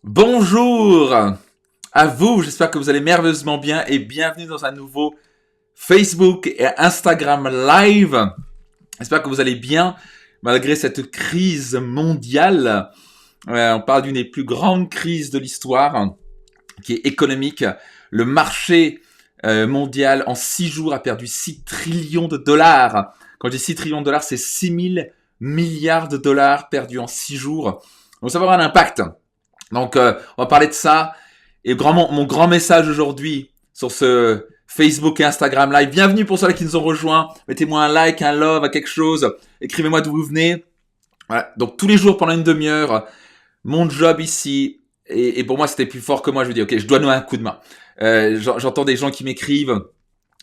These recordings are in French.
Bonjour à vous, j'espère que vous allez merveilleusement bien et bienvenue dans un nouveau Facebook et Instagram Live. J'espère que vous allez bien malgré cette crise mondiale. On parle d'une des plus grandes crises de l'histoire qui est économique. Le marché mondial en 6 jours a perdu 6 trillions de dollars. Quand je dis 6 trillions de dollars, c'est 6 000 milliards de dollars perdus en 6 jours. Donc ça va avoir un impact. Donc, on va parler de ça. Et mon grand message aujourd'hui sur ce Facebook et Instagram Live. Bienvenue pour ceux qui nous ont rejoints. Mettez-moi un like, un love, à quelque chose. Écrivez-moi d'où vous venez. Voilà. Donc, tous les jours pendant une demi-heure, mon job ici. Et pour moi, c'était plus fort que moi. Je me dis, ok, je dois donner un coup de main. J'entends des gens qui m'écrivent,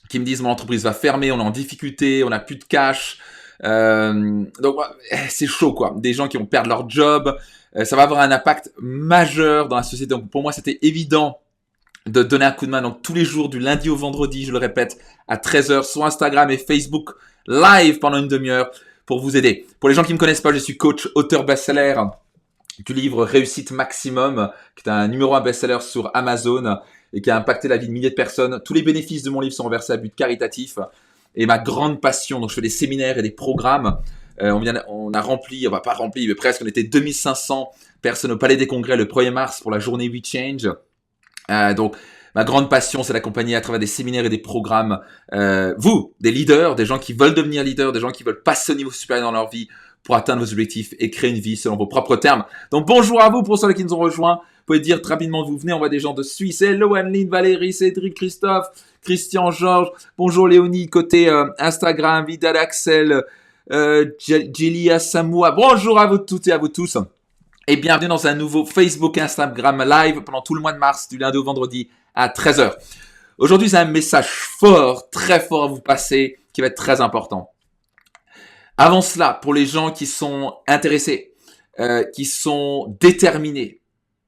qui me disent, mon entreprise va fermer, on est en difficulté, on n'a plus de cash. Donc, c'est chaud, quoi. Des gens qui vont perdre leur job. Ça va avoir un impact majeur dans la société. Donc pour moi, c'était évident de donner un coup de main. Donc tous les jours, du lundi au vendredi, je le répète, à 13h, sur Instagram et Facebook, live pendant une demi-heure pour vous aider. Pour les gens qui ne me connaissent pas, je suis coach, auteur best-seller du livre Réussite Maximum, qui est un numéro 1 best-seller sur Amazon et qui a impacté la vie de milliers de personnes. Tous les bénéfices de mon livre sont reversés à but caritatif. Et ma grande passion, donc je fais des séminaires et des programmes. On a rempli, on va pas rempli, mais presque, on était 2500 personnes au Palais des Congrès le 1er mars pour la journée We Change. Donc, ma grande passion, c'est d'accompagner à travers des séminaires et des programmes, vous, des leaders, des gens qui veulent devenir leaders, des gens qui veulent passer au niveau supérieur dans leur vie pour atteindre vos objectifs et créer une vie selon vos propres termes. Donc, bonjour à vous pour ceux qui nous ont rejoints. Vous pouvez dire très rapidement d'où vous venez. On voit des gens de Suisse. Hello Anne-Lyne, Valérie, Cédric, Christophe, Christian, Georges. Bonjour Léonie, côté Instagram, Vidal, Axel, Jelia, Samoa. Bonjour à vous toutes et à vous tous. Et bienvenue dans un nouveau Facebook et Instagram Live pendant tout le mois de mars, du lundi au vendredi à 13h. Aujourd'hui, c'est un message fort, très fort à vous passer, qui va être très important. Avant cela, pour les gens qui sont intéressés, qui sont déterminés,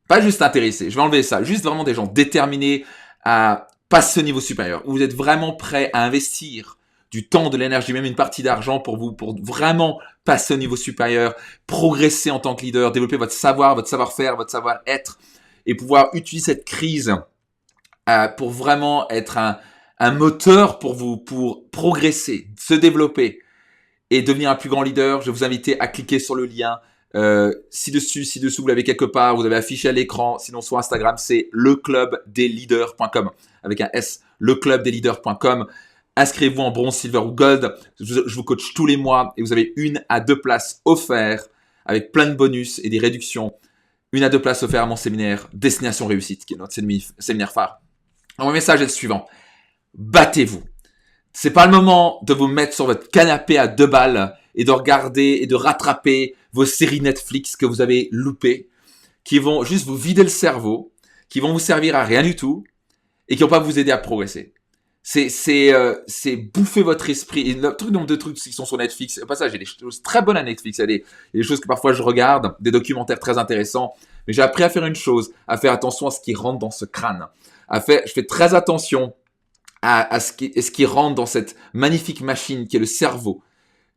pas juste intéressés, je vais enlever ça, juste vraiment des gens déterminés à passer au niveau supérieur, où vous êtes vraiment prêts à investir du temps, de l'énergie, même une partie d'argent pour vraiment passer au niveau supérieur, progresser en tant que leader, développer votre savoir, votre savoir-faire, votre savoir-être et pouvoir utiliser cette crise pour vraiment être un moteur pour vous, pour progresser, se développer et devenir un plus grand leader. Je vais vous inviter à cliquer sur le lien ci-dessous, vous l'avez quelque part, vous avez affiché à l'écran. Sinon, sur Instagram, c'est leclubdesleaders.com avec un S, leclubdesleaders.com. Inscrivez-vous en bronze, silver ou gold. Je vous coach tous les mois et vous avez 1 à 2 places offertes avec plein de bonus et des réductions. 1 à 2 places offertes à mon séminaire Destination Réussite, qui est notre séminaire phare. Alors, mon message est le suivant. Battez-vous. C'est pas le moment de vous mettre sur votre canapé à 2 balles et de regarder et de rattraper vos séries Netflix que vous avez loupées, qui vont juste vous vider le cerveau, qui vont vous servir à rien du tout et qui vont pas vous aider à progresser. C'est bouffer votre esprit. Et le nombre de trucs qui sont sur Netflix. Au passage, j'ai des choses très bonnes à Netflix. Il y a des choses que parfois je regarde, des documentaires très intéressants. Mais j'ai appris à faire une chose, à faire attention à ce qui rentre dans ce crâne. Je fais très attention à ce qui rentre dans cette magnifique machine qui est le cerveau.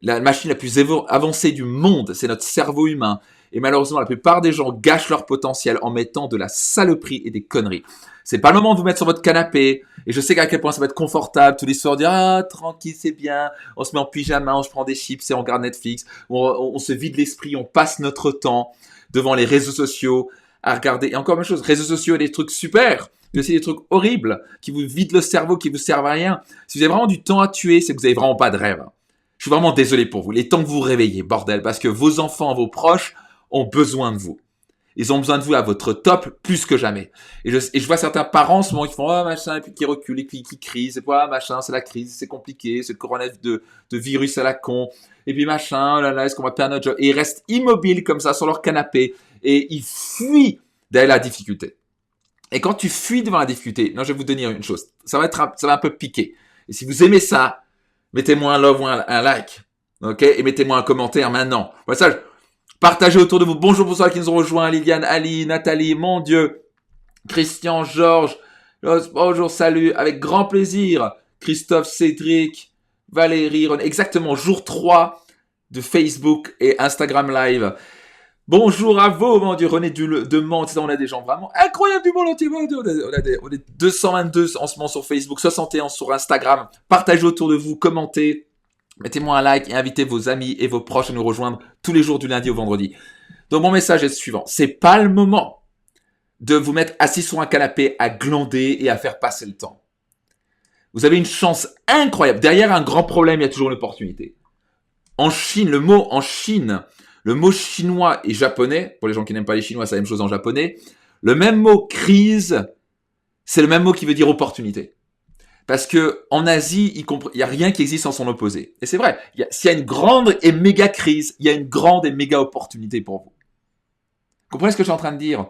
La machine la plus avancée du monde, c'est notre cerveau humain. Et malheureusement, la plupart des gens gâchent leur potentiel en mettant de la saloperie et des conneries. C'est pas le moment de vous mettre sur votre canapé. Et je sais qu'à quel point ça va être confortable tous les soirs, dire ah tranquille c'est bien, on se met en pyjama, on se prend des chips et on regarde Netflix. On se vide l'esprit, on passe notre temps devant les réseaux sociaux à regarder. Et encore une chose, réseaux sociaux, des trucs super, mais aussi des trucs horribles qui vous vident le cerveau, qui vous servent à rien. Si vous avez vraiment du temps à tuer, c'est que vous avez vraiment pas de rêve. Je suis vraiment désolé pour vous. Les temps que vous réveillez, bordel, parce que vos enfants, vos proches ont besoin de vous. Ils ont besoin de vous à votre top plus que jamais. Et je vois certains parents en ce moment qui font ah machin et puis qui reculent et qui crient, c'est quoi machin, c'est la crise, c'est compliqué, c'est le coronavirus de virus à la con. Et puis machin, oh là là, est-ce qu'on va perdre notre job? Et ils restent immobiles comme ça sur leur canapé et ils fuient derrière la difficulté. Et quand tu fuis devant la difficulté, non, je vais vous donner une chose, ça va un peu piquer. Et si vous aimez ça, mettez-moi un love ou un like, ok? Et mettez-moi un commentaire maintenant. Voilà ça. Partagez autour de vous. Bonjour pour ceux qui nous ont rejoints. Liliane, Ali, Nathalie, mon Dieu. Christian, Georges. Bonjour, salut. Avec grand plaisir. Christophe, Cédric, Valérie, René. Exactement, jour 3 de Facebook et Instagram Live. Bonjour à vous, mon Dieu, René de Mans, on a des gens vraiment incroyables du monde entier. On est 222 en ce moment sur Facebook, 71 sur Instagram. Partagez autour de vous, commentez, mettez-moi un like et invitez vos amis et vos proches à nous rejoindre tous les jours du lundi au vendredi. Donc mon message est le suivant, c'est pas le moment de vous mettre assis sur un canapé à glander et à faire passer le temps. Vous avez une chance incroyable. Derrière un grand problème, il y a toujours une opportunité. En Chine, le mot chinois et japonais, pour les gens qui n'aiment pas les chinois, c'est la même chose en japonais. Le même mot crise, c'est le même mot qui veut dire opportunité. Parce que en Asie, il n'y a rien qui existe sans son opposé. Et c'est vrai, s'il y a une grande et méga crise, il y a une grande et méga opportunité pour vous. Vous comprenez ce que je suis en train de dire?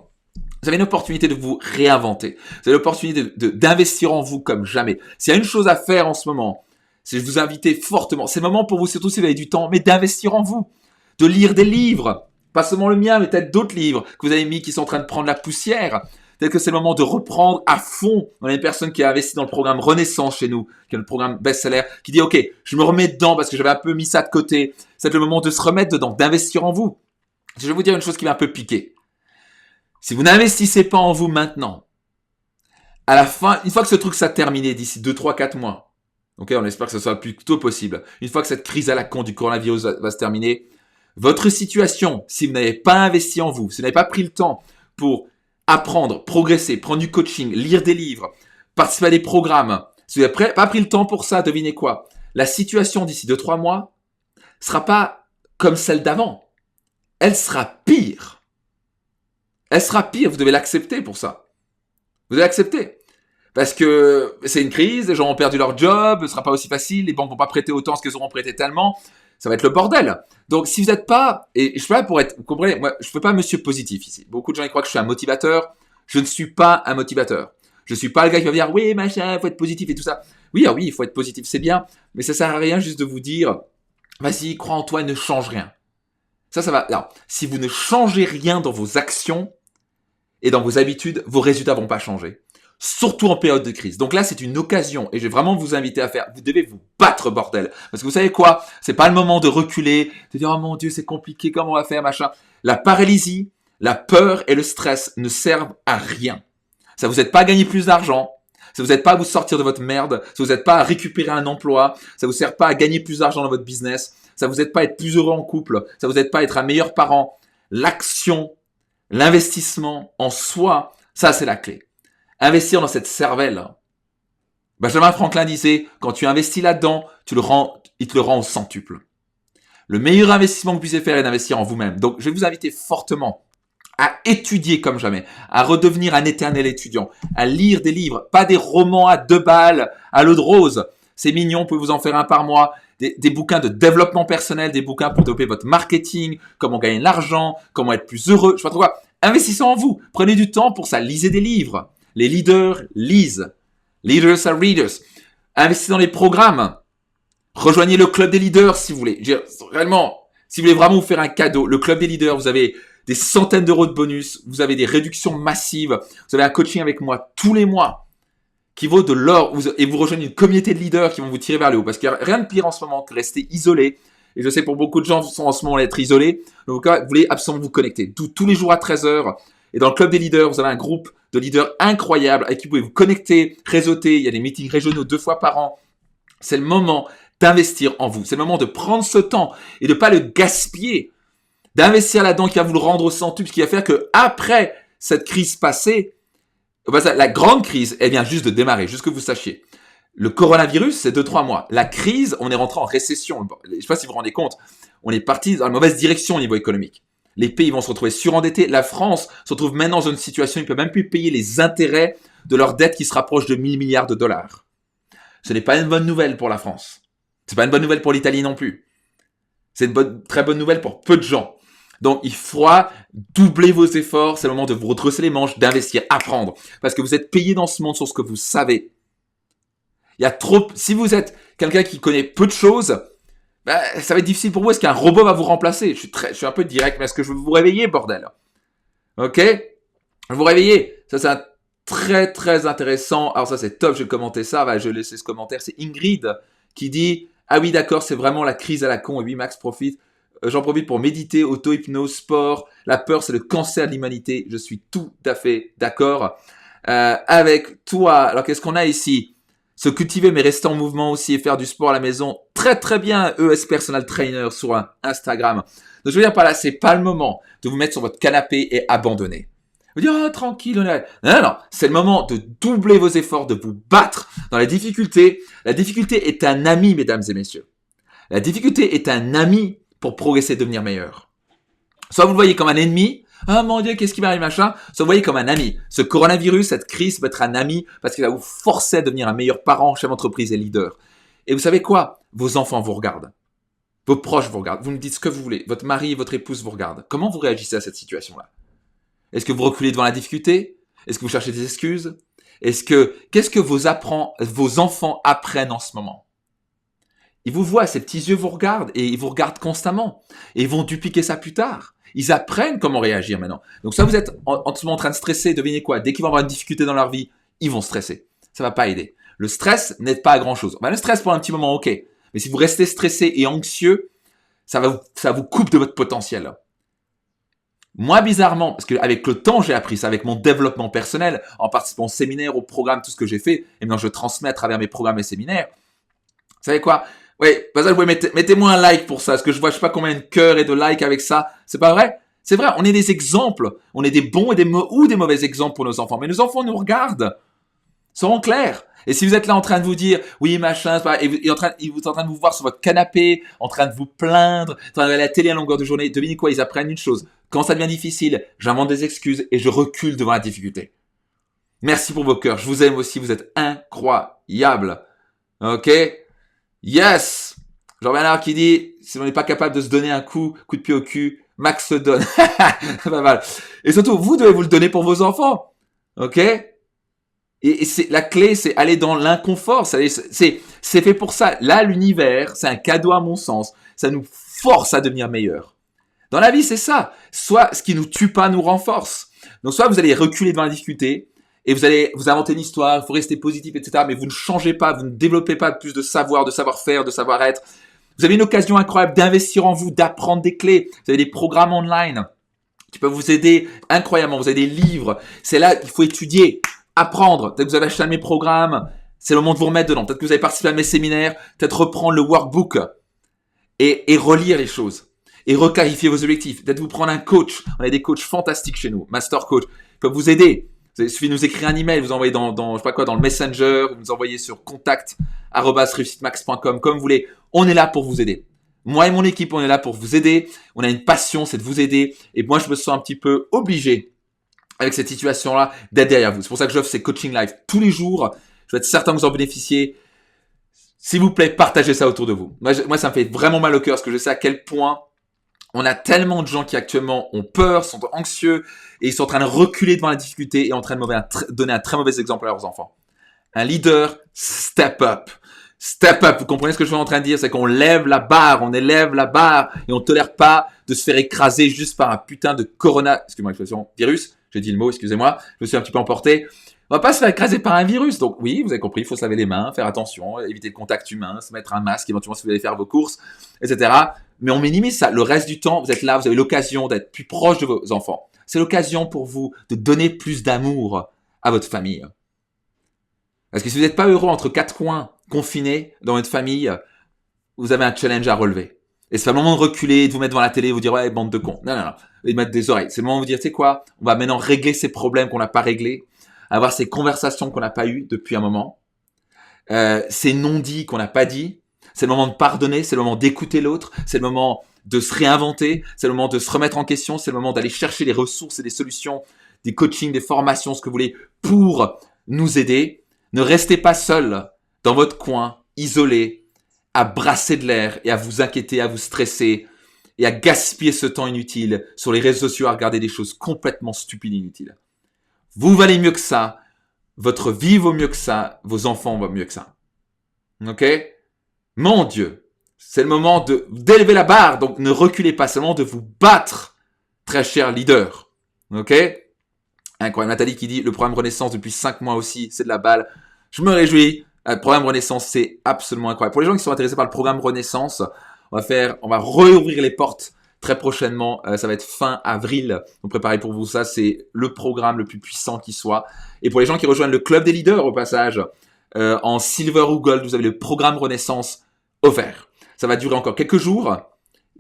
Vous avez une opportunité de vous réinventer. Vous avez l'opportunité d'investir en vous comme jamais. S'il y a une chose à faire en ce moment, c'est de vous inviter fortement. C'est le moment pour vous, surtout si vous avez du temps, mais d'investir en vous. De lire des livres. Pas seulement le mien, mais peut-être d'autres livres que vous avez mis qui sont en train de prendre la poussière. Peut-être que c'est le moment de reprendre à fond. On a une personne qui a investi dans le programme Renaissance chez nous, qui est le programme best-seller, qui dit « Ok, je me remets dedans parce que j'avais un peu mis ça de côté. » C'est le moment de se remettre dedans, d'investir en vous. Je vais vous dire une chose qui m'a un peu piqué. Si vous n'investissez pas en vous maintenant, à la fin, une fois que ce truc s'est terminé d'ici 2, 3, 4 mois, ok, on espère que ce soit le plus tôt possible, une fois que cette crise à la con du coronavirus va se terminer, votre situation, si vous n'avez pas investi en vous, si vous n'avez pas pris le temps pour apprendre, progresser, prendre du coaching, lire des livres, participer à des programmes, si vous n'avez pas pris le temps pour ça, devinez quoi? La situation d'ici 2, 3 mois sera pas comme celle d'avant. Elle sera pire. Elle sera pire, vous devez l'accepter pour ça. Vous devez l'accepter. Parce que c'est une crise, les gens ont perdu leur job, ce sera pas aussi facile, les banques vont pas prêter autant parce qu'elles auront prêté tellement, ça va être le bordel. Donc si vous n'êtes pas, et je suis pas pour être, vous comprenez, moi je fais pas monsieur positif ici. Beaucoup de gens ils croient que je suis un motivateur, je ne suis pas un motivateur. Je suis pas le gars qui va dire oui machin, faut être positif et tout ça. Oui, oui, il faut être positif, c'est bien, mais ça sert à rien juste de vous dire vas-y, crois en toi et ne change rien. Ça va. Alors, si vous ne changez rien dans vos actions, et dans vos habitudes, vos résultats vont pas changer. Surtout en période de crise. Donc là, c'est une occasion et je vais vraiment vous inviter à faire. Vous devez vous battre, bordel. Parce que vous savez quoi? C'est pas le moment de reculer, de dire, oh mon Dieu, c'est compliqué, comment on va faire, machin. La paralysie, la peur et le stress ne servent à rien. Ça vous aide pas à gagner plus d'argent. Ça vous aide pas à vous sortir de votre merde. Ça vous aide pas à récupérer un emploi. Ça vous sert pas à gagner plus d'argent dans votre business. Ça vous aide pas à être plus heureux en couple. Ça vous aide pas à être un meilleur parent. L'action, l'investissement en soi, ça c'est la clé. Investir dans cette cervelle. Benjamin Franklin disait, quand tu investis là-dedans, il te le rend au centuple. Le meilleur investissement que vous puissiez faire est d'investir en vous-même. Donc je vais vous inviter fortement à étudier comme jamais, à redevenir un éternel étudiant, à lire des livres, pas des romans à 2 balles, à l'eau de rose. C'est mignon, vous pouvez vous en faire un par mois. Des bouquins de développement personnel, des bouquins pour développer votre marketing, comment gagner de l'argent, comment être plus heureux, je sais pas trop quoi. Investissez en vous. Prenez du temps pour ça. Lisez des livres. Les leaders lisent. Leaders are readers. Investissez dans les programmes. Rejoignez le club des leaders si vous voulez. Réellement, si vous voulez vraiment vous faire un cadeau, le club des leaders, vous avez des centaines d'euros de bonus, vous avez des réductions massives, vous avez un coaching avec moi tous les mois qui vaut de l'or et vous rejoignez une communauté de leaders qui vont vous tirer vers le haut parce qu'il n'y a rien de pire en ce moment que rester isolé. Et je sais pour beaucoup de gens sont en ce moment à être isolés. Donc vous voulez absolument vous connecter. Tous les jours à 13h. Et dans le club des leaders, vous avez un groupe de leaders incroyables avec qui vous pouvez vous connecter, réseauter. Il y a des meetings régionaux 2 fois par an. C'est le moment d'investir en vous. C'est le moment de prendre ce temps et de ne pas le gaspiller. D'investir là-dedans qui va vous le rendre au centuple, ce qui va faire que après cette crise passée, la grande crise, elle vient juste de démarrer, juste que vous sachiez. Le coronavirus, c'est 2-3 mois. La crise, on est rentré en récession. Je ne sais pas si vous vous rendez compte. On est parti dans la mauvaise direction au niveau économique. Les pays vont se retrouver surendettés. La France se retrouve maintenant dans une situation où ils ne peuvent même plus payer les intérêts de leur dette qui se rapproche de 1000 milliards de dollars. Ce n'est pas une bonne nouvelle pour la France. Ce n'est pas une bonne nouvelle pour l'Italie non plus. C'est une très bonne nouvelle pour peu de gens. Donc, il faudra doubler vos efforts. C'est le moment de vous retrousser les manches, d'investir, apprendre. Parce que vous êtes payé dans ce monde sur ce que vous savez. Il y a trop. Si vous êtes quelqu'un qui connaît peu de choses, ça va être difficile pour vous. Est-ce qu'un robot va vous remplacer? Je suis un peu direct, mais est-ce que je veux vous réveiller, bordel? Ok? Vous réveiller. Ça, c'est un très, très intéressant. Alors ça, c'est top. Je vais commenter ça. Je vais laisser ce commentaire. C'est Ingrid qui dit, ah oui, d'accord, c'est vraiment la crise à la con. Et oui, Max profite. J'en profite pour méditer, auto-hypnose, sport. La peur, c'est le cancer de l'humanité. Je suis tout à fait d'accord avec toi. Alors, qu'est-ce qu'on a ici? Se cultiver mais rester en mouvement aussi et faire du sport à la maison. Très très bien, ES Personal Trainer sur Instagram. Donc, je veux dire par là, c'est pas le moment de vous mettre sur votre canapé et abandonner. Vous dire, oh, tranquille, non, c'est le moment de doubler vos efforts, de vous battre dans la difficulté. La difficulté est un ami, mesdames et messieurs. La difficulté est un ami pour progresser et devenir meilleur. Soit vous le voyez comme un ennemi, ah mon Dieu, qu'est-ce qui m'arrive, machin. Soit vous le voyez comme un ami. Ce coronavirus, cette crise peut être un ami parce qu'il va vous forcer à devenir un meilleur parent, chef d'entreprise et leader. Et vous savez quoi? Vos enfants vous regardent. Vos proches vous regardent. Vous me dites ce que vous voulez. Votre mari et votre épouse vous regardent. Comment vous réagissez à cette situation-là? Est-ce que vous reculez devant la difficulté? Est-ce que vous cherchez des excuses? Qu'est-ce que vos enfants apprennent en ce moment? Ils vous voient, ces petits yeux vous regardent et ils vous regardent constamment. Et ils vont dupliquer ça plus tard. Ils apprennent comment réagir maintenant. Donc ça, vous êtes en ce moment en train de stresser, devinez quoi? Dès qu'ils vont avoir une difficulté dans leur vie, ils vont stresser. Ça va pas aider. Le stress n'aide pas à grand chose. Le stress pour un petit moment, ok. Mais si vous restez stressé et anxieux, ça vous coupe de votre potentiel. Moi, bizarrement, parce qu'avec le temps, j'ai appris ça, avec mon développement personnel, en participant au séminaire, au programme, tout ce que j'ai fait, et maintenant je transmets à travers mes programmes et séminaires. Vous savez quoi? Oui, mettez-moi un like pour ça, parce que je sais pas combien de cœurs et de likes avec ça. C'est pas vrai? C'est vrai, on est des exemples. On est des bons et des mauvais exemples pour nos enfants. Mais nos enfants nous regardent. Soyons clairs. Et si vous êtes là en train de vous dire, oui, machin, et vous êtes en train de vous voir sur votre canapé, en train de vous plaindre, en train de regarder la télé à longueur de journée, devinez quoi? Ils apprennent une chose. Quand ça devient difficile, j'invente des excuses et je recule devant la difficulté. Merci pour vos cœurs. Je vous aime aussi. Vous êtes incroyables. Ok? Yes! Jean-Bernard qui dit, si on n'est pas capable de se donner un coup de pied au cul, Max se donne. Pas mal. Et surtout, vous devez vous le donner pour vos enfants. Ok? Et la clé, c'est aller dans l'inconfort. C'est fait pour ça. Là, l'univers, c'est un cadeau à mon sens. Ça nous force à devenir meilleurs. Dans la vie, c'est ça. Soit ce qui nous tue pas nous renforce. Donc, soit vous allez reculer devant la difficulté et vous allez vous inventer une histoire, il faut rester positif, etc. Mais vous ne changez pas, vous ne développez pas plus de savoir, de savoir-faire, de savoir-être. Vous avez une occasion incroyable d'investir en vous, d'apprendre des clés. Vous avez des programmes online qui peuvent vous aider incroyablement. Vous avez des livres. C'est là qu'il faut étudier, apprendre. Peut-être que vous avez acheté un de mes programmes. C'est le moment de vous remettre dedans. Peut-être que vous avez participé à mes séminaires. Peut-être reprendre le workbook et relire les choses. Et reclarifier vos objectifs. Peut-être vous prendre un coach. On a des coachs fantastiques chez nous. Master coach. Ils peuvent vous aider. Il suffit de nous écrire un email, vous envoyez dans je sais pas quoi, dans le Messenger, vous nous envoyez sur contact@reussitemax.com, comme vous voulez. On est là pour vous aider. Moi et mon équipe, on est là pour vous aider. On a une passion, c'est de vous aider. Et moi, je me sens un petit peu obligé, avec cette situation-là, d'être derrière vous. C'est pour ça que j'offre ces coaching live tous les jours. Je vais être certain que vous en bénéficiez. S'il vous plaît, partagez ça autour de vous. Moi, ça me fait vraiment mal au cœur, parce que je sais à quel point on a tellement de gens qui actuellement ont peur, sont anxieux, et ils sont en train de reculer devant la difficulté et en train de donner un très mauvais exemple à leurs enfants. Un leader, step up. Step up. Vous comprenez ce que je suis en train de dire? C'est qu'on lève la barre, on élève la barre et on ne tolère pas de se faire écraser juste par un putain de excusez-moi l'expression, virus. J'ai dit le mot, excusez-moi. Je me suis un petit peu emporté. On va pas se faire écraser par un virus. Donc oui, vous avez compris, il faut se laver les mains, faire attention, éviter le contact humain, se mettre un masque éventuellement si vous allez faire vos courses, etc. Mais on minimise ça. Le reste du temps, vous êtes là, vous avez l'occasion d'être plus proche de vos enfants. C'est l'occasion pour vous de donner plus d'amour à votre famille. Parce que si vous n'êtes pas heureux entre quatre coins, confinés dans votre famille, vous avez un challenge à relever. Et c'est pas le moment de reculer, de vous mettre devant la télé et vous dire « Ouais, bande de cons ». Non. Et de mettre des oreilles. C'est le moment de vous dire « Tu sais quoi, on va maintenant régler ces problèmes qu'on n'a pas réglés, avoir ces conversations qu'on n'a pas eues depuis un moment, ces non-dits qu'on n'a pas dit. C'est le moment de pardonner, c'est le moment d'écouter l'autre, c'est le moment de se réinventer, c'est le moment de se remettre en question, c'est le moment d'aller chercher les ressources et des solutions, des coachings, des formations, ce que vous voulez, pour nous aider. Ne restez pas seul dans votre coin, isolé, à brasser de l'air et à vous inquiéter, à vous stresser et à gaspiller ce temps inutile sur les réseaux sociaux à regarder des choses complètement stupides et inutiles. Vous valez mieux que ça, votre vie vaut mieux que ça, vos enfants valent mieux que ça. Ok? Mon Dieu, c'est le moment d'élever la barre, donc ne reculez pas, c'est le moment de vous battre, très cher leader. Ok? Incroyable. Nathalie qui dit, le programme Renaissance depuis 5 mois aussi, c'est de la balle. Je me réjouis. Le programme Renaissance, c'est absolument incroyable. Pour les gens qui sont intéressés par le programme Renaissance, On va réouvrir les portes très prochainement. Ça va être fin avril. Donc préparez pour vous ça. C'est le programme le plus puissant qui soit. Et pour les gens qui rejoignent le club des leaders au passage, en silver ou gold, vous avez le programme Renaissance offert. Ça va durer encore quelques jours.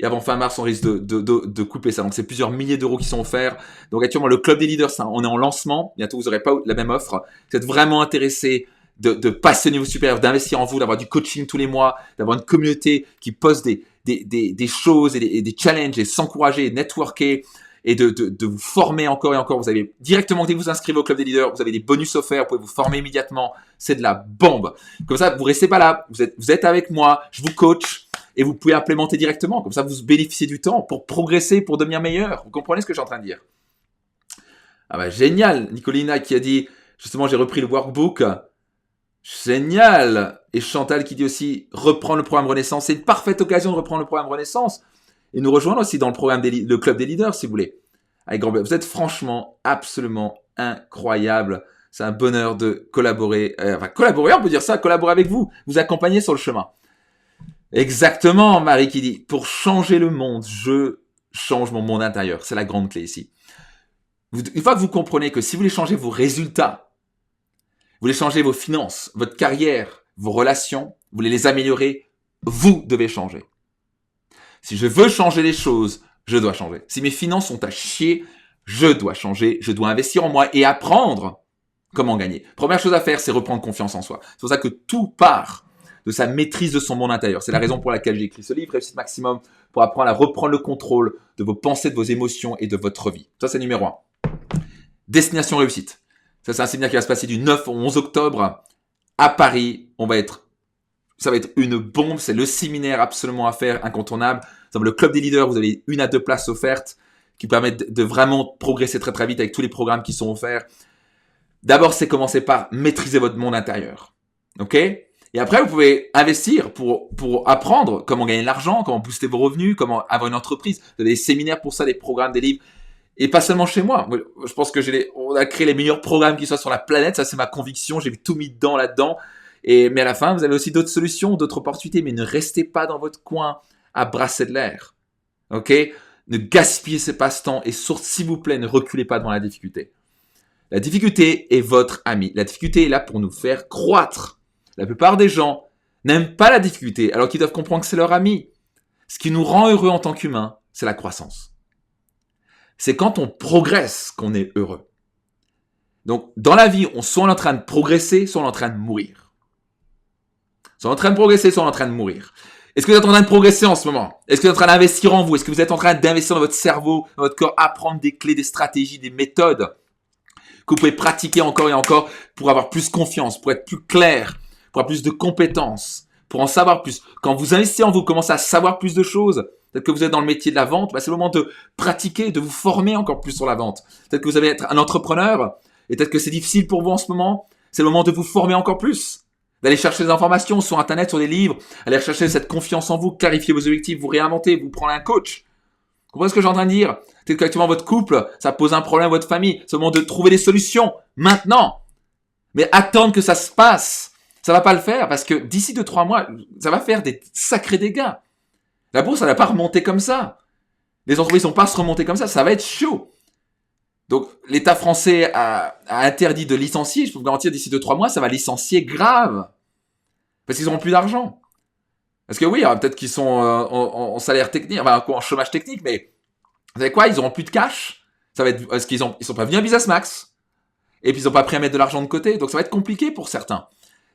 Et avant fin mars, on risque de couper ça. Donc, c'est plusieurs milliers d'euros qui sont offerts. Donc, actuellement, le club des leaders, on est en lancement. Bientôt, vous n'aurez pas la même offre. Vous êtes vraiment intéressé de passer au niveau supérieur, d'investir en vous, d'avoir du coaching tous les mois, d'avoir une communauté qui poste des choses et des challenges et s'encourager, networker et de vous former encore et encore. Vous avez directement, dès que vous inscrivez au club des leaders, vous avez des bonus offerts. Vous pouvez vous former immédiatement. C'est de la bombe. Comme ça, vous restez pas là. Vous êtes avec moi. Je vous coach. Et vous pouvez implémenter directement. Comme ça, vous bénéficiez du temps pour progresser, pour devenir meilleur. Vous comprenez ce que je suis en train de dire? Ah bah génial. Nicolina qui a dit, justement, j'ai repris le workbook. Génial. Et Chantal qui dit aussi, reprendre le programme Renaissance. C'est une parfaite occasion de reprendre le programme Renaissance. Et nous rejoindre aussi dans le programme le club des leaders, si vous voulez. Avec grand plaisir. Vous êtes franchement absolument incroyable. C'est un bonheur de collaborer. Collaborer, on peut dire ça, collaborer avec vous. Vous accompagner sur le chemin. Exactement, Marie qui dit, pour changer le monde, je change mon monde intérieur. C'est la grande clé ici. Une fois que vous comprenez que si vous voulez changer vos résultats, vous voulez changer vos finances, votre carrière, vos relations, vous voulez les améliorer, vous devez changer. Si je veux changer les choses, je dois changer. Si mes finances sont à chier, je dois changer, je dois investir en moi et apprendre comment gagner. Première chose à faire, c'est reprendre confiance en soi. C'est pour ça que tout part de sa maîtrise de son monde intérieur. C'est la raison pour laquelle j'ai écrit ce livre, Réussite Maximum, pour apprendre à reprendre le contrôle de vos pensées, de vos émotions et de votre vie. Ça, c'est numéro 1. Destination réussite. Ça, c'est un séminaire qui va se passer du 9 au 11 octobre à Paris. Ça va être une bombe. C'est le séminaire absolument à faire, incontournable. Dans le club des leaders, vous avez 1 à 2 places offertes qui permettent de vraiment progresser très très vite avec tous les programmes qui sont offerts. D'abord, c'est commencer par maîtriser votre monde intérieur. OK ? Et après, vous pouvez investir pour apprendre comment gagner de l'argent, comment booster vos revenus, comment avoir une entreprise. Vous avez des séminaires pour ça, des programmes, des livres. Et pas seulement chez moi. Je pense que on a créé les meilleurs programmes qui soient sur la planète. Ça, c'est ma conviction. J'ai tout mis là-dedans. Mais à la fin, vous avez aussi d'autres solutions, d'autres opportunités. Mais ne restez pas dans votre coin à brasser de l'air. OK? Ne gaspillez ces passe-temps et surtout, s'il vous plaît, ne reculez pas devant la difficulté. La difficulté est votre ami. La difficulté est là pour nous faire croître. La plupart des gens n'aiment pas la difficulté alors qu'ils doivent comprendre que c'est leur ami. Ce qui nous rend heureux en tant qu'humains, c'est la croissance. C'est quand on progresse qu'on est heureux. Donc, dans la vie, soit on est en train de progresser, soit on est en train de mourir. Soit on est en train de progresser, soit on est en train de mourir. Est-ce que vous êtes en train de progresser en ce moment? Est-ce que vous êtes en train d'investir en vous? Est-ce que vous êtes en train d'investir dans votre cerveau, dans votre corps, apprendre des clés, des stratégies, des méthodes que vous pouvez pratiquer encore et encore pour avoir plus confiance, pour être plus clair, pour avoir plus de compétences, pour en savoir plus. Quand vous investissez en vous, commencez à savoir plus de choses. Peut-être que vous êtes dans le métier de la vente, c'est le moment de pratiquer, de vous former encore plus sur la vente. Peut-être que vous allez être un entrepreneur et peut-être que c'est difficile pour vous en ce moment. C'est le moment de vous former encore plus, d'aller chercher des informations sur Internet, sur des livres, aller chercher cette confiance en vous, clarifier vos objectifs, vous réinventer, vous prendre un coach. Vous comprenez ce que je suis en train de dire? Peut-être qu'actuellement votre couple, ça pose un problème à votre famille. C'est le moment de trouver des solutions maintenant. Mais attendre que ça se passe. Ça va pas le faire parce que d'ici 2-3 mois, ça va faire des sacrés dégâts. La bourse, elle va pas remonter comme ça. Les entreprises vont pas se remonter comme ça. Ça va être chaud. Donc, l'État français a interdit de licencier. Je peux vous garantir, d'ici 2-3 mois, ça va licencier grave. Parce qu'ils n'auront plus d'argent. Parce que oui, peut-être qu'ils sont en salaire technique, en chômage technique, mais vous savez quoi, ils n'auront plus de cash. Ça va être parce ils sont pas venus à Business Max. Et puis ils n'ont pas pris à mettre de l'argent de côté. Donc, ça va être compliqué pour certains.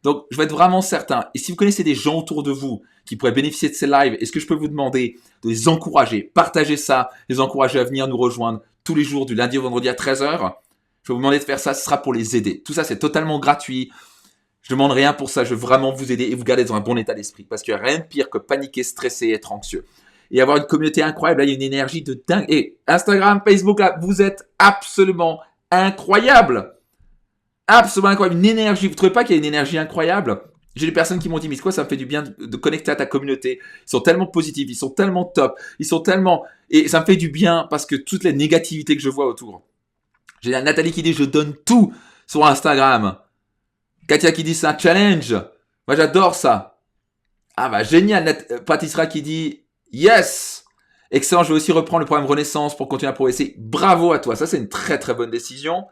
Donc, je vais être vraiment certain. Et si vous connaissez des gens autour de vous qui pourraient bénéficier de ces lives, est-ce que je peux vous demander de les encourager, partager ça, les encourager à venir nous rejoindre tous les jours du lundi au vendredi à 13h. Je vais vous demander de faire ça, ce sera pour les aider. Tout ça, c'est totalement gratuit. Je ne demande rien pour ça, je veux vraiment vous aider et vous garder dans un bon état d'esprit. Parce qu'il n'y a rien de pire que paniquer, stresser et être anxieux. Et avoir une communauté incroyable, là, il y a une énergie de dingue. Et Instagram, Facebook, là, vous êtes absolument incroyable. Absolument incroyable, une énergie. Vous ne trouvez pas qu'il y a une énergie incroyable? J'ai des personnes qui m'ont dit, mais quoi, ça me fait du bien de connecter à ta communauté. Ils sont tellement positifs, ils sont tellement top, ils sont tellement... Et ça me fait du bien parce que toutes les négativités que je vois autour. J'ai Nathalie qui dit, je donne tout sur Instagram. Katia qui dit, c'est un challenge. Moi, j'adore ça. Ah bah génial. Patisra qui dit, Yes! Excellent, je vais aussi reprendre le programme Renaissance pour continuer à progresser. Bravo à toi, ça c'est une très très bonne décision.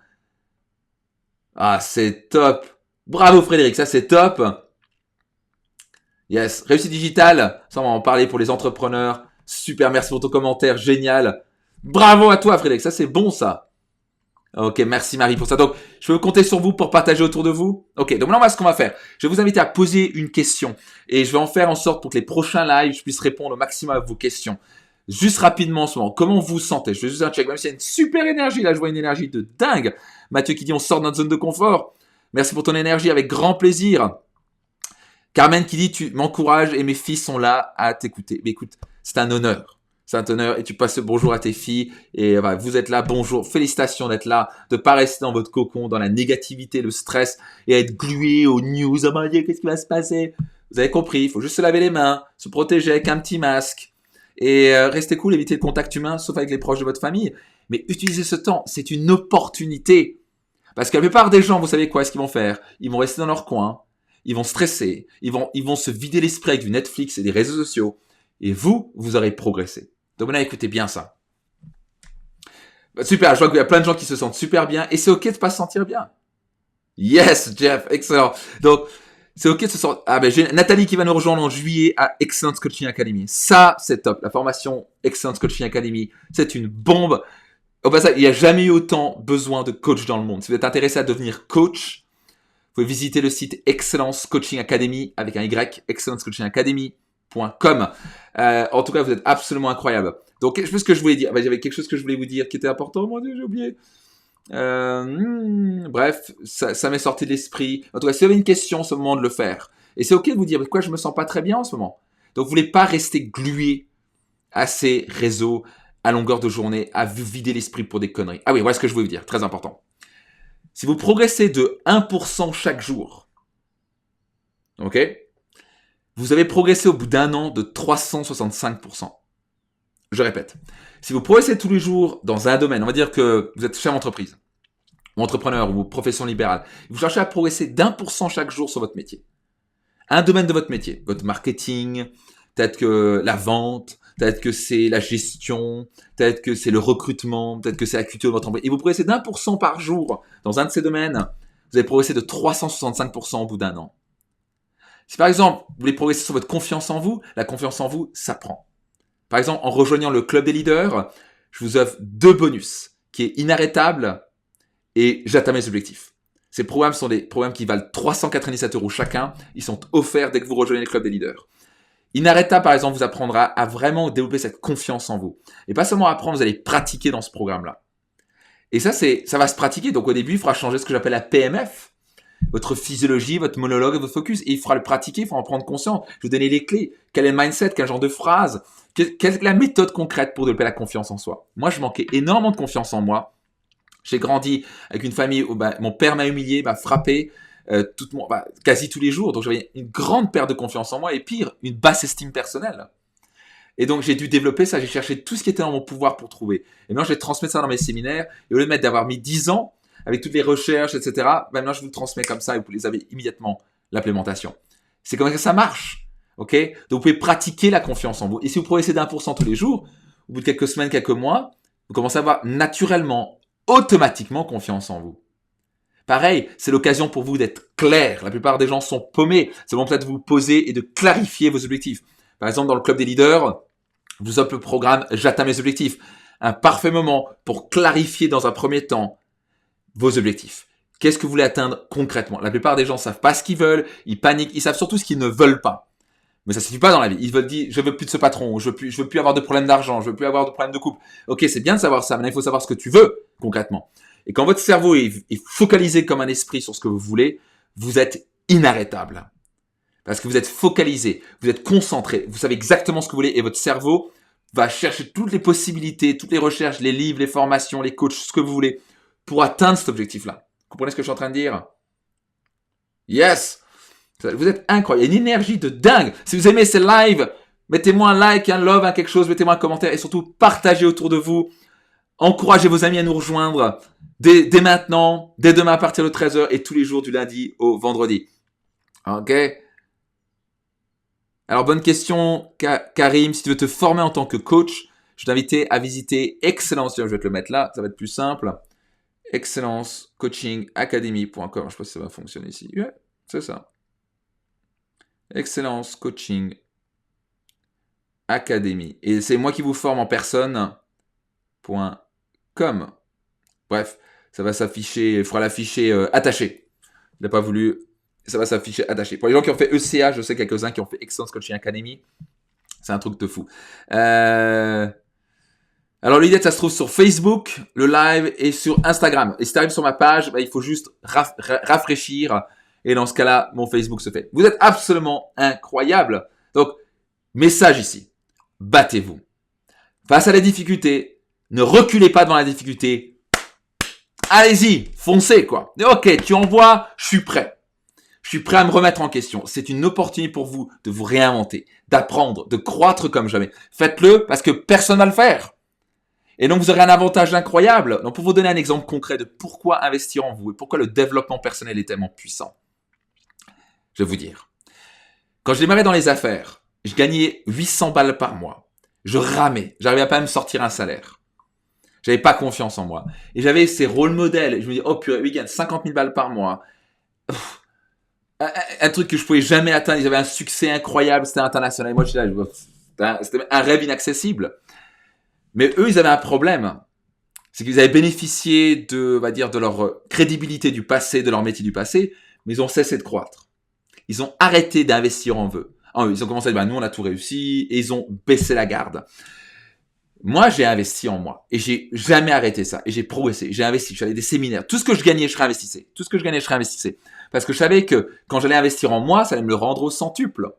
Ah, c'est top. Bravo Frédéric, ça c'est top. Yes, réussite digitale, ça on va en parler pour les entrepreneurs. Super, merci pour ton commentaire, génial. Bravo à toi Frédéric, ça c'est bon ça. Ok, merci Marie pour ça. Donc, je veux compter sur vous pour partager autour de vous. Ok, donc maintenant, ce qu'on va faire. Je vais vous inviter à poser une question et je vais en faire en sorte pour que les prochains lives, je puisse répondre au maximum à vos questions. Juste rapidement en ce moment, comment vous vous sentez? Je fais juste un check, même s'il y a une super énergie, là je vois une énergie de dingue. Mathieu qui dit on sort de notre zone de confort. Merci pour ton énergie, avec grand plaisir. Carmen qui dit tu m'encourages et mes filles sont là à t'écouter. Mais écoute, c'est un honneur. C'est un honneur et tu passes le bonjour à tes filles et voilà, vous êtes là, bonjour, félicitations d'être là, de pas rester dans votre cocon, dans la négativité, le stress et être glué aux news. Oh mon Dieu, qu'est-ce qui va se passer? Vous avez compris, il faut juste se laver les mains, se protéger avec un petit masque et rester cool, éviter le contact humain, sauf avec les proches de votre famille. Mais utilisez ce temps, c'est une opportunité. Parce que la plupart des gens, vous savez quoi, est-ce qu'ils vont faire? Ils vont rester dans leur coin, ils vont stresser, ils vont se vider l'esprit avec du Netflix et des réseaux sociaux. Et vous aurez progressé. Donc maintenant, écoutez bien ça. Super, je vois qu'il y a plein de gens qui se sentent super bien et c'est ok de pas se sentir bien. Yes, Jeff, excellent. Donc, c'est ok de se sentir... Ah ben, j'ai Nathalie qui va nous rejoindre en juillet à Excellence Coaching Academy. Ça, c'est top. La formation Excellence Coaching Academy, c'est une bombe. Au passage, il n'y a jamais eu autant besoin de coach dans le monde. Si vous êtes intéressé à devenir coach, vous pouvez visiter le site Excellence Coaching Academy avec un Y, excellencecoachingacademy.com. En tout cas, vous êtes absolument incroyable. Donc, je sais ce que je voulais dire. J'avais quelque chose que je voulais vous dire qui était important. Oh mon Dieu, j'ai oublié. Bref, ça m'est sorti de l'esprit. En tout cas, si vous avez une question, c'est le moment de le faire. Et c'est ok de vous dire, pourquoi je me sens pas très bien en ce moment. Donc, vous voulez pas rester glué à ces réseaux à longueur de journée, à vous vider l'esprit pour des conneries. Ah oui, voilà ce que je voulais vous dire, très important. Si vous progressez de 1% chaque jour, ok, vous avez progressé au bout d'un an de 365%. Je répète, si vous progressez tous les jours dans un domaine, on va dire que vous êtes chef d'entreprise, ou entrepreneur, ou profession libérale, vous cherchez à progresser d'1% chaque jour sur votre métier. Un domaine de votre métier, votre marketing, peut-être que la vente, peut-être que c'est la gestion, peut-être que c'est le recrutement, peut-être que c'est la culture de votre entreprise. Et vous progressez d'1% par jour dans un de ces domaines, vous allez progresser de 365% au bout d'un an. Si par exemple, vous voulez progresser sur votre confiance en vous, la confiance en vous s'apprend. Par exemple, en rejoignant le club des leaders, je vous offre 2 bonus, qui est inarrêtable et j'atteins mes objectifs. Ces programmes sont des programmes qui valent 397 € chacun. Ils sont offerts dès que vous rejoignez le club des leaders. Inarrêtable, par exemple, vous apprendra à vraiment développer cette confiance en vous. Et pas seulement apprendre, vous allez pratiquer dans ce programme-là. Et ça va se pratiquer. Donc au début, il faudra changer ce que j'appelle la PMF, votre physiologie, votre monologue et votre focus. Et il faudra le pratiquer, il faudra en prendre conscience. Je vais vous donner les clés. Quel est le mindset, quel genre de phrase, quelle est la méthode concrète pour développer la confiance en soi. Moi, je manquais énormément de confiance en moi. J'ai grandi avec une famille où mon père m'a humilié, m'a frappé quasi tous les jours. Donc j'avais une grande perte de confiance en moi et pire, une basse estime personnelle. Et donc j'ai dû développer ça, j'ai cherché tout ce qui était dans mon pouvoir pour trouver. Et maintenant je vais transmettre ça dans mes séminaires. Et au lieu d'avoir mis 10 ans avec toutes les recherches, etc., maintenant je vous le transmets comme ça et vous les avez immédiatement l'implémentation. C'est comme ça que ça marche. Ok? Donc vous pouvez pratiquer la confiance en vous. Et si vous progressez d'1% tous les jours, au bout de quelques semaines, quelques mois, vous commencez à avoir naturellement, automatiquement confiance en vous. Pareil, c'est l'occasion pour vous d'être clair. La plupart des gens sont paumés. C'est le moment peut-être de vous poser et de clarifier vos objectifs. Par exemple, dans le club des leaders, vous offre le programme J'atteins mes objectifs. Un parfait moment pour clarifier dans un premier temps vos objectifs. Qu'est-ce que vous voulez atteindre concrètement? La plupart des gens savent pas ce qu'ils veulent, ils paniquent, ils savent surtout ce qu'ils ne veulent pas. Mais ça suffit pas dans la vie. Ils veulent dire, je veux plus de ce patron, je veux plus avoir de problème d'argent, je veux plus avoir de problème de couple. Ok, c'est bien de savoir ça, mais il faut savoir ce que tu veux concrètement. Et quand votre cerveau est focalisé comme un esprit sur ce que vous voulez, vous êtes inarrêtable. Parce que vous êtes focalisé, vous êtes concentré, vous savez exactement ce que vous voulez et votre cerveau va chercher toutes les possibilités, toutes les recherches, les livres, les formations, les coachs, ce que vous voulez pour atteindre cet objectif-là. Vous comprenez ce que je suis en train de dire? Yes! Vous êtes incroyable. Il y a une énergie de dingue. Si vous aimez ces lives, mettez-moi un like, un love, quelque chose, mettez-moi un commentaire et surtout partagez autour de vous. Encouragez vos amis à nous rejoindre dès maintenant, dès demain à partir de 13h et tous les jours du lundi au vendredi. Ok? Alors, bonne question, Karim. Si tu veux te former en tant que coach, je vais t'inviter à visiter Excellence. Je vais te le mettre là, ça va être plus simple. excellencecoachingacademy.com. Je ne sais pas si ça va fonctionner ici. Ouais, c'est ça. Excellence Coaching Academy. Et c'est moi qui vous forme en personne.com. Bref, ça va s'afficher, il faudra l'afficher attaché. Il n'a pas voulu, ça va s'afficher attaché. Pour les gens qui ont fait ECA, je sais quelques-uns qui ont fait Excellence Coaching Academy. C'est un truc de fou. Alors l'idée, ça se trouve sur Facebook, le live, et sur Instagram. Et si tu arrives sur ma page, il faut juste rafraîchir. Et dans ce cas-là, mon Facebook se fait. Vous êtes absolument incroyable. Donc, message ici. Battez-vous. Face à la difficulté, ne reculez pas devant la difficulté. Allez-y, foncez quoi. Ok, tu envoies, je suis prêt. Je suis prêt à me remettre en question. C'est une opportunité pour vous de vous réinventer, d'apprendre, de croître comme jamais. Faites-le parce que personne ne va le faire. Et donc, vous aurez un avantage incroyable. Donc, pour vous donner un exemple concret de pourquoi investir en vous et pourquoi le développement personnel est tellement puissant, je vais vous dire. Quand je démarrais dans les affaires, je gagnais 800 balles par mois. Je ramais. J'arrivais à pas me sortir un salaire. J'avais pas confiance en moi. Et j'avais ces rôles modèles. Et je me dis, oh purée, ils gagnent 50 000 balles par mois. Un truc que je pouvais jamais atteindre. Ils avaient un succès incroyable. C'était international. Et moi, j'étais là, c'était un rêve inaccessible. Mais eux, ils avaient un problème. C'est qu'ils avaient bénéficié de, on va dire, de leur crédibilité du passé, de leur métier du passé, mais ils ont cessé de croître. Ils ont arrêté d'investir en eux. Ils ont commencé à dire, nous, on a tout réussi, et ils ont baissé la garde. Moi, j'ai investi en moi, et j'ai jamais arrêté ça, et j'ai progressé, j'ai investi, j'allais des séminaires, tout ce que je gagnais, je réinvestissais. Tout ce que je gagnais, je réinvestissais. Parce que je savais que quand j'allais investir en moi, ça allait me le rendre au centuple.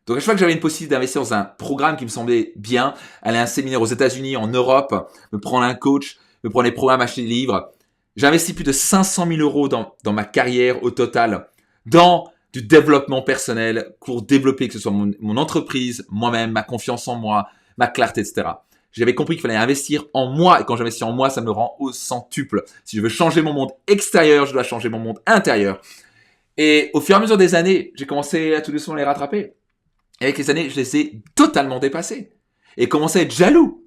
Donc, à chaque fois que j'avais une possibilité d'investir dans un programme qui me semblait bien, aller à un séminaire aux États-Unis, en Europe, me prendre un coach, me prendre des programmes, acheter des livres, j'ai investi plus de 500 000 euros dans ma carrière au total, dans du développement personnel pour développer que ce soit mon entreprise, moi-même, ma confiance en moi, ma clarté, etc. J'avais compris qu'il fallait investir en moi et quand j'investis en moi, ça me rend au centuple. Si je veux changer mon monde extérieur, je dois changer mon monde intérieur. Et au fur et à mesure des années, j'ai commencé à tout doucement les rattraper. Et avec les années, je les ai totalement dépassés. Et commencé à être jaloux.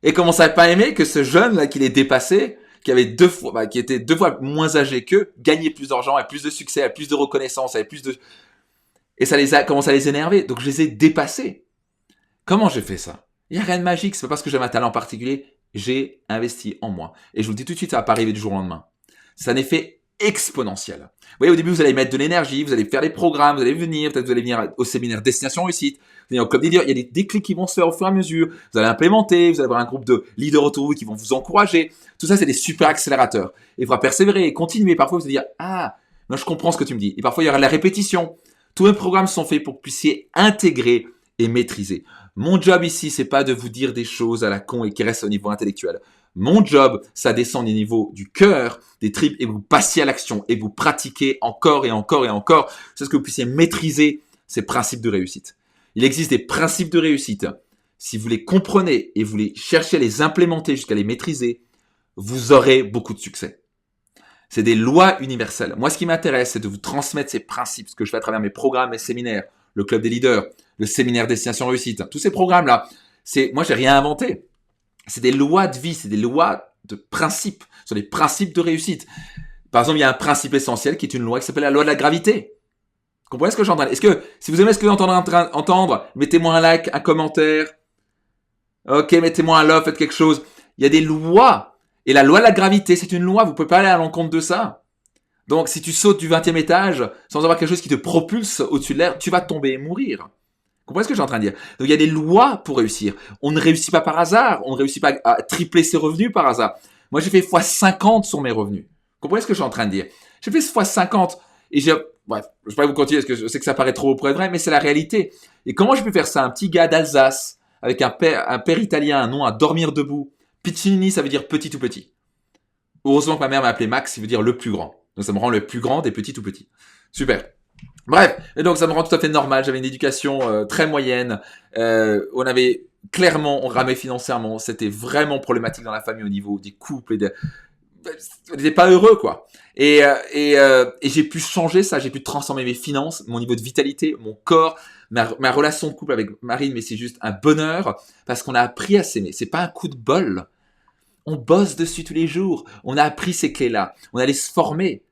Et commencé à pas aimer que ce jeune là qui les dépassait, qui avait qui était 2 fois moins âgé qu'eux, gagnait plus d'argent, avait plus de succès, avait plus de reconnaissance, avait plus de... Et ça les a commencé à les énerver. Donc je les ai dépassés. Comment j'ai fait ça? Il n'y a rien de magique. C'est pas parce que j'avais un talent particulier. J'ai investi en moi. Et je vous le dis tout de suite, ça va pas arriver du jour au lendemain. C'est un effet exponentiel. Vous voyez, au début, vous allez mettre de l'énergie, vous allez faire des programmes, vous allez venir, peut-être vous allez venir au séminaire Destination Réussite, vous allez au club des leaders, il y a des déclics qui vont se faire au fur et à mesure, vous allez implémenter, vous allez avoir un groupe de leaders autour de vous qui vont vous encourager. Tout ça, c'est des super accélérateurs. Et il faudra persévérer et continuer. Parfois, vous allez dire, ah, non, je comprends ce que tu me dis. Et parfois, il y aura de la répétition. Tous mes programmes sont faits pour que vous puissiez intégrer et maîtriser. Mon job ici, c'est pas de vous dire des choses à la con et qui restent au niveau intellectuel. Mon job, ça descend au niveau du cœur, des tripes, et vous passiez à l'action, et vous pratiquez encore et encore et encore, c'est ce que vous puissiez maîtriser ces principes de réussite. Il existe des principes de réussite. Si vous les comprenez et vous les cherchez à les implémenter jusqu'à les maîtriser, vous aurez beaucoup de succès. C'est des lois universelles. Moi, ce qui m'intéresse, c'est de vous transmettre ces principes, ce que je fais à travers mes programmes, mes séminaires, le club des leaders, le séminaire Destination Réussite, tous ces programmes-là. Moi, j'ai rien inventé. C'est des lois de vie, c'est des lois de principes, ce sont des principes de réussite. Par exemple, il y a un principe essentiel qui est une loi qui s'appelle la loi de la gravité. Vous comprenez ce que j'entends? Est-ce que, si vous aimez ce que vous êtes en train d'entendre, mettez-moi un like, un commentaire. Ok, mettez-moi un love, faites quelque chose. Il y a des lois. Et la loi de la gravité, c'est une loi, vous ne pouvez pas aller à l'encontre de ça. Donc, si tu sautes du 20e étage sans avoir quelque chose qui te propulse au-dessus de l'air, tu vas tomber et mourir. Vous comprenez ce que je suis en train de dire? Donc, il y a des lois pour réussir. On ne réussit pas par hasard. On ne réussit pas à tripler ses revenus par hasard. Moi, j'ai fait x50 sur mes revenus. Vous comprenez ce que je suis en train de dire? J'ai fait x50 et bref, je ne vais pas vous continuer parce que je sais que ça paraît trop pour être vrai, mais c'est la réalité. Et comment je peux faire ça? Un petit gars d'Alsace avec un père italien, un nom à dormir debout. Piccinini, ça veut dire petit tout petit. Heureusement que ma mère m'a appelé Max, ça veut dire le plus grand. Donc, ça me rend le plus grand des petits tout petits. Super. Bref, et donc ça me rend tout à fait normal. J'avais une éducation très moyenne. On ramait financièrement. C'était vraiment problématique dans la famille au niveau des couples on n'était pas heureux, quoi. Et j'ai pu changer ça, j'ai pu transformer mes finances, mon niveau de vitalité, mon corps, ma relation de couple avec Marine, mais c'est juste un bonheur parce qu'on a appris à s'aimer. C'est pas un coup de bol. On bosse dessus tous les jours. On a appris ces clés-là. On allait se former.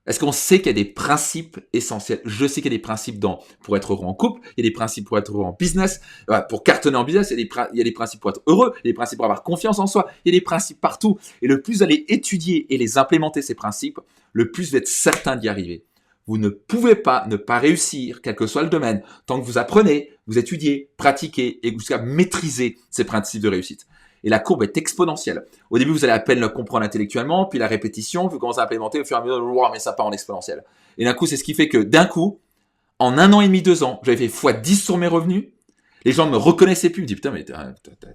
Est-ce qu'on sait qu'il y a des principes essentiels? Je sais qu'il y a des principes pour être heureux en couple, il y a des principes pour être heureux en business, pour cartonner en business, il y a des principes pour être heureux, il y a des principes pour avoir confiance en soi, il y a des principes partout. Et le plus vous allez étudier et les implémenter, ces principes, le plus vous êtes certain d'y arriver. Vous ne pouvez pas ne pas réussir, quel que soit le domaine, tant que vous apprenez, vous étudiez, pratiquez et jusqu'à maîtriser ces principes de réussite. Et la courbe est exponentielle. Au début, vous allez à peine le comprendre intellectuellement, puis la répétition, vous commencez à implémenter au fur et à mesure, wow, mais ça part en exponentiel. Et d'un coup, c'est ce qui fait que d'un coup, en 1 an et demi, 2 ans, j'avais fait x10 sur mes revenus. Les gens ne me reconnaissaient plus. Ils me disaient, putain, mais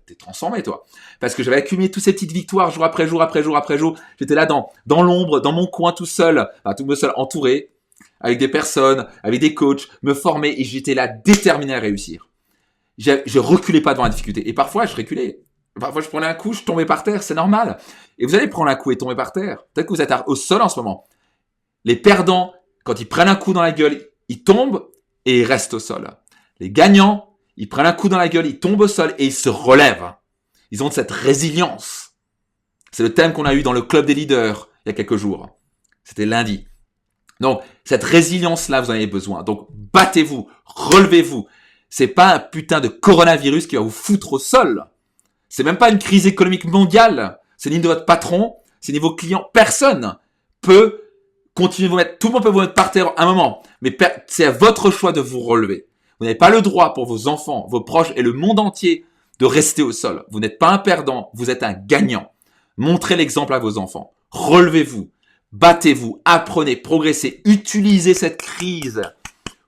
t'es transformé, toi. Parce que j'avais accumulé toutes ces petites victoires jour après jour, après jour, après jour. J'étais là dans l'ombre, dans mon coin tout seul, entouré, avec des personnes, avec des coachs, me former, et j'étais là déterminé à réussir. Je reculais pas devant la difficulté. Et parfois, je reculais. Parfois, je prenais un coup, je tombais par terre, c'est normal. Et vous allez prendre un coup et tomber par terre. Peut-être que vous êtes au sol en ce moment. Les perdants, quand ils prennent un coup dans la gueule, ils tombent et ils restent au sol. Les gagnants, ils prennent un coup dans la gueule, ils tombent au sol et ils se relèvent. Ils ont cette résilience. C'est le thème qu'on a eu dans le club des leaders il y a quelques jours. C'était lundi. Donc, cette résilience-là, vous en avez besoin. Donc, battez-vous, relevez-vous. C'est pas un putain de coronavirus qui va vous foutre au sol. C'est même pas une crise économique mondiale. C'est ni de votre patron, c'est ni vos clients. Personne peut continuer de vous mettre. Tout le monde peut vous mettre par terre à un moment. Mais c'est à votre choix de vous relever. Vous n'avez pas le droit pour vos enfants, vos proches et le monde entier de rester au sol. Vous n'êtes pas un perdant, vous êtes un gagnant. Montrez l'exemple à vos enfants. Relevez-vous, battez-vous, apprenez, progressez. Utilisez cette crise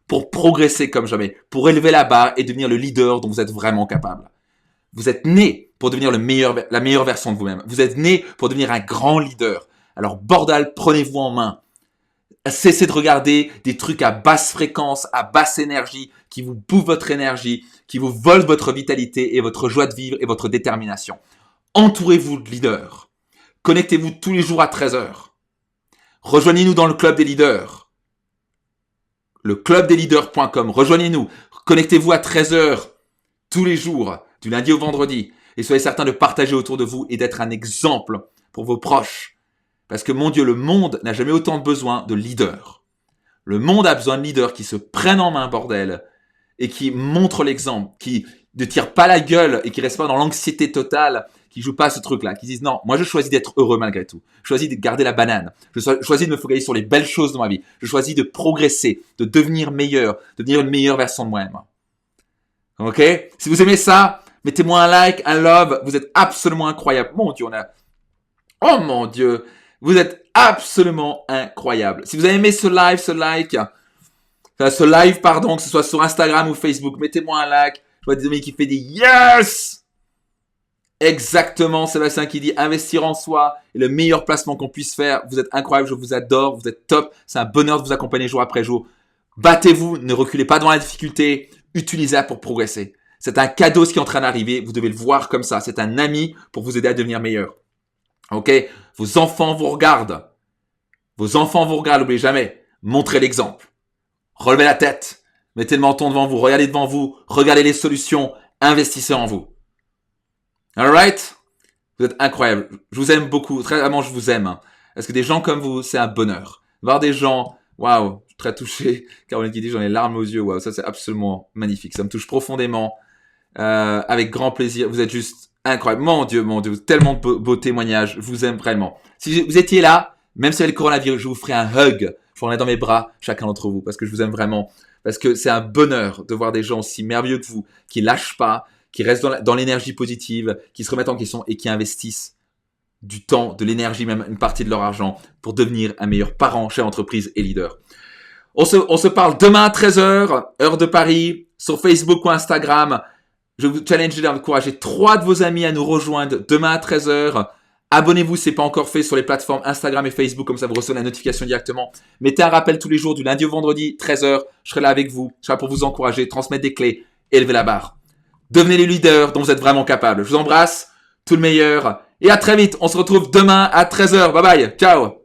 pour progresser comme jamais, pour élever la barre et devenir le leader dont vous êtes vraiment capable. Vous êtes né pour devenir la meilleure version de vous-même. Vous êtes né pour devenir un grand leader. Alors, bordel, prenez-vous en main. Cessez de regarder des trucs à basse fréquence, à basse énergie, qui vous bouffent votre énergie, qui vous volent votre vitalité et votre joie de vivre et votre détermination. Entourez-vous de leaders. Connectez-vous tous les jours à 13h. Rejoignez-nous dans le club des leaders. Le clubdesleaders.com. Rejoignez-nous. Connectez-vous à 13h tous les jours, du lundi au vendredi. Et soyez certain de partager autour de vous et d'être un exemple pour vos proches. Parce que mon Dieu, le monde n'a jamais autant besoin de leaders. Le monde a besoin de leaders qui se prennent en main, bordel, et qui montrent l'exemple, qui ne tirent pas la gueule et qui restent pas dans l'anxiété totale, qui jouent pas à ce truc-là, qui disent non, moi je choisis d'être heureux malgré tout. Je choisis de garder la banane. Je choisis de me focaliser sur les belles choses dans ma vie. Je choisis de progresser, de devenir meilleur, de devenir une meilleure version de moi-même. Ok? Si vous aimez ça, mettez-moi un like, un love. Vous êtes absolument incroyable. Mon Dieu, oh mon Dieu. Vous êtes absolument incroyable. Si vous avez aimé ce live, que ce soit sur Instagram ou Facebook, mettez-moi un like. Je vois des amis qui font des yes! Exactement, Sébastien qui dit investir en soi est le meilleur placement qu'on puisse faire. Vous êtes incroyable, je vous adore, vous êtes top. C'est un bonheur de vous accompagner jour après jour. Battez-vous, ne reculez pas devant la difficulté. Utilisez-la pour progresser. C'est un cadeau ce qui est en train d'arriver. Vous devez le voir comme ça. C'est un ami pour vous aider à devenir meilleur. Ok? Vos enfants vous regardent. N'oubliez jamais. Montrez l'exemple. Relevez la tête. Mettez le menton devant vous. Regardez devant vous. Regardez les solutions. Investissez en vous. Alright? Vous êtes incroyable. Je vous aime beaucoup. Très vraiment, je vous aime. Parce que des gens comme vous, c'est un bonheur. Voir des gens, waouh, je suis très touché. Caroline qui dit, j'en ai les larmes aux yeux. Waouh, ça c'est absolument magnifique. Ça me touche profondément. Avec grand plaisir. Vous êtes juste incroyable. Mon Dieu, tellement de beaux témoignages. Je vous aime vraiment. Si vous étiez là, même si avec le coronavirus, je vous ferai un hug. Je vous prendrai dans mes bras, chacun d'entre vous, parce que je vous aime vraiment. Parce que c'est un bonheur de voir des gens aussi merveilleux que vous, qui lâchent pas, qui restent dans l'énergie positive, qui se remettent en question et qui investissent du temps, de l'énergie, même une partie de leur argent pour devenir un meilleur parent, chef d'entreprise et leader. On se parle demain à 13h, heure de Paris, sur Facebook ou Instagram. Je vous challenge d'encourager 3 de vos amis à nous rejoindre demain à 13h. Abonnez-vous si ce n'est pas encore fait sur les plateformes Instagram et Facebook, comme ça vous recevez la notification directement. Mettez un rappel tous les jours du lundi au vendredi, 13h. Je serai là avec vous. Je serai là pour vous encourager, transmettre des clés, élever la barre. Devenez les leaders dont vous êtes vraiment capable. Je vous embrasse, tout le meilleur Et à très vite. On se retrouve demain à 13h. Bye bye. Ciao.